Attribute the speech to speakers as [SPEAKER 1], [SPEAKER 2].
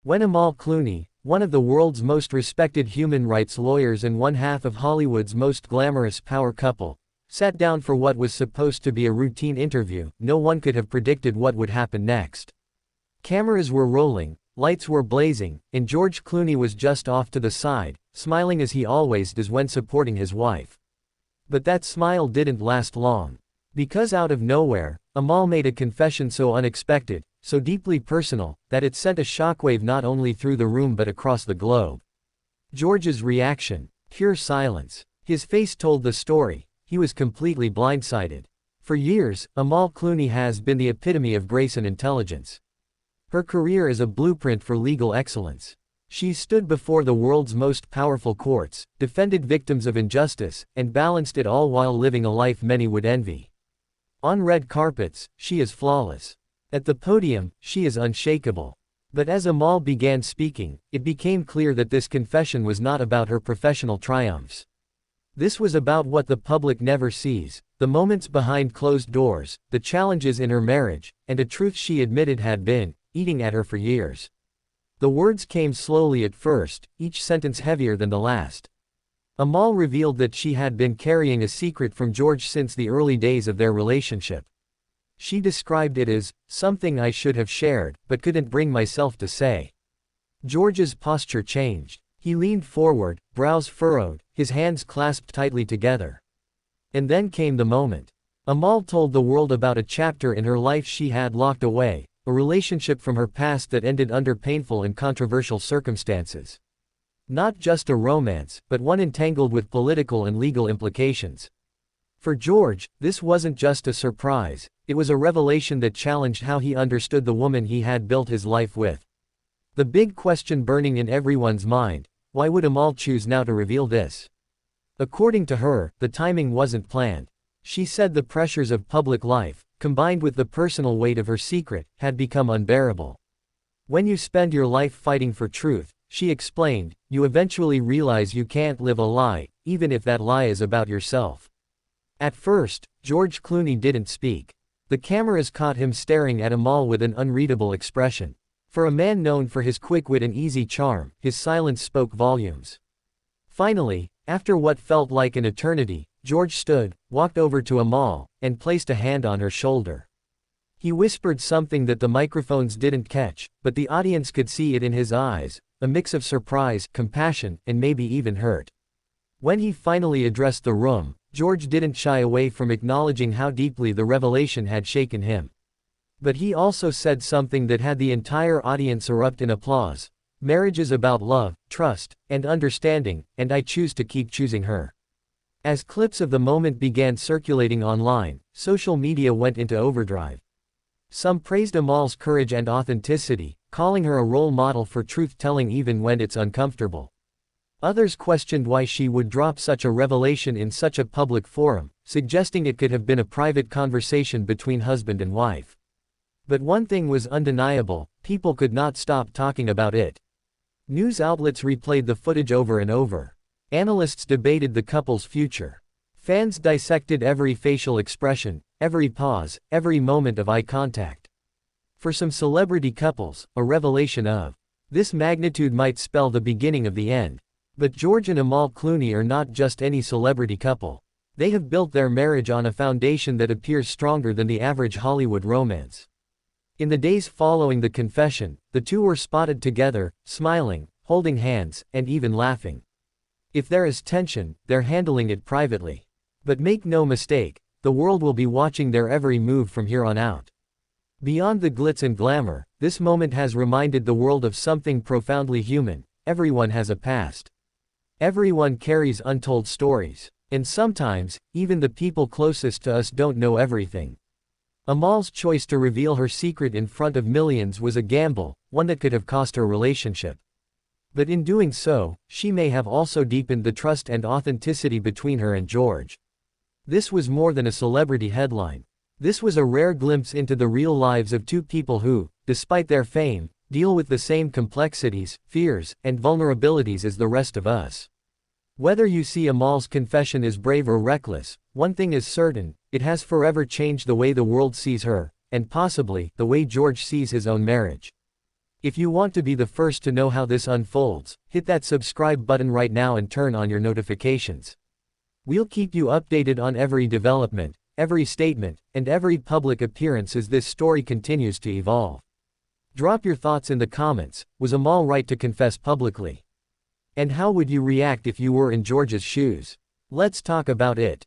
[SPEAKER 1] When Amal Clooney, one of the world's most respected human rights lawyers and one half of Hollywood's most glamorous power couple, sat down for what was supposed to be a routine interview, no one could have predicted what would happen next. Cameras were rolling, lights were blazing, and George Clooney was just off to the side, smiling as he always does when supporting his wife. But that smile didn't last long. Because out of nowhere, Amal made a confession so unexpected, so deeply personal, that it sent a shockwave not only through the room but across the globe. George's reaction: pure silence. His face told the story. He was completely blindsided. For years, Amal Clooney has been the epitome of grace and intelligence. Her career is a blueprint for legal excellence. She stood before the world's most powerful courts, defended victims of injustice, and balanced it all while living a life many would envy. On red carpets, she is flawless. At the podium, she is unshakable. But as Amal began speaking, it became clear that this confession was not about her professional triumphs. This was about what the public never sees, the moments behind closed doors, the challenges in her marriage, and a truth she admitted had been eating at her for years. The words came slowly at first, each sentence heavier than the last. Amal revealed that she had been carrying a secret from George since the early days of their relationship. She described it as something I should have shared, but couldn't bring myself to say. George's posture changed. He leaned forward, brows furrowed, his hands clasped tightly together. And then came the moment. Amal told the world about a chapter in her life she had locked away, a relationship from her past that ended under painful and controversial circumstances. Not just a romance, but one entangled with political and legal implications. For George, this wasn't just a surprise, it was a revelation that challenged how he understood the woman he had built his life with. The big question burning in everyone's mind: why would Amal choose now to reveal this? According to her, the timing wasn't planned. She said the pressures of public life, combined with the personal weight of her secret, had become unbearable. When you spend your life fighting for truth, she explained, you eventually realize you can't live a lie, even if that lie is about yourself. At first, George Clooney didn't speak. The cameras caught him staring at Amal with an unreadable expression. For a man known for his quick wit and easy charm, his silence spoke volumes. Finally, after what felt like an eternity, George stood, walked over to Amal, and placed a hand on her shoulder. He whispered something that the microphones didn't catch, but the audience could see it in his eyes, a mix of surprise, compassion, and maybe even hurt. When he finally addressed the room, George didn't shy away from acknowledging how deeply the revelation had shaken him. But he also said something that had the entire audience erupt in applause. Marriage is about love, trust, and understanding, and I choose to keep choosing her. As clips of the moment began circulating online, social media went into overdrive. Some praised Amal's courage and authenticity, calling her a role model for truth-telling even when it's uncomfortable. Others questioned why she would drop such a revelation in such a public forum, suggesting it could have been a private conversation between husband and wife. But one thing was undeniable: people could not stop talking about it. News outlets replayed the footage over and over. Analysts debated the couple's future. Fans dissected every facial expression, every pause, every moment of eye contact. For some celebrity couples, a revelation of this magnitude might spell the beginning of the end. But George and Amal Clooney are not just any celebrity couple. They have built their marriage on a foundation that appears stronger than the average Hollywood romance. In the days following the confession, the two were spotted together, smiling, holding hands, and even laughing. If there is tension, they're handling it privately. But make no mistake, the world will be watching their every move from here on out. Beyond the glitz and glamour, this moment has reminded the world of something profoundly human: everyone has a past. Everyone carries untold stories. And sometimes, even the people closest to us don't know everything. Amal's choice to reveal her secret in front of millions was a gamble, one that could have cost her relationship. But in doing so, she may have also deepened the trust and authenticity between her and George. This was more than a celebrity headline. This was a rare glimpse into the real lives of two people who, despite their fame, deal with the same complexities, fears, and vulnerabilities as the rest of us. Whether you see Amal's confession as brave or reckless, one thing is certain: it has forever changed the way the world sees her, and possibly, the way George sees his own marriage. If you want to be the first to know how this unfolds, hit that subscribe button right now and turn on your notifications. We'll keep you updated on every development, every statement, and every public appearance as this story continues to evolve. Drop your thoughts in the comments. Was Amal right to confess publicly? And how would you react if you were in George's shoes? Let's talk about it.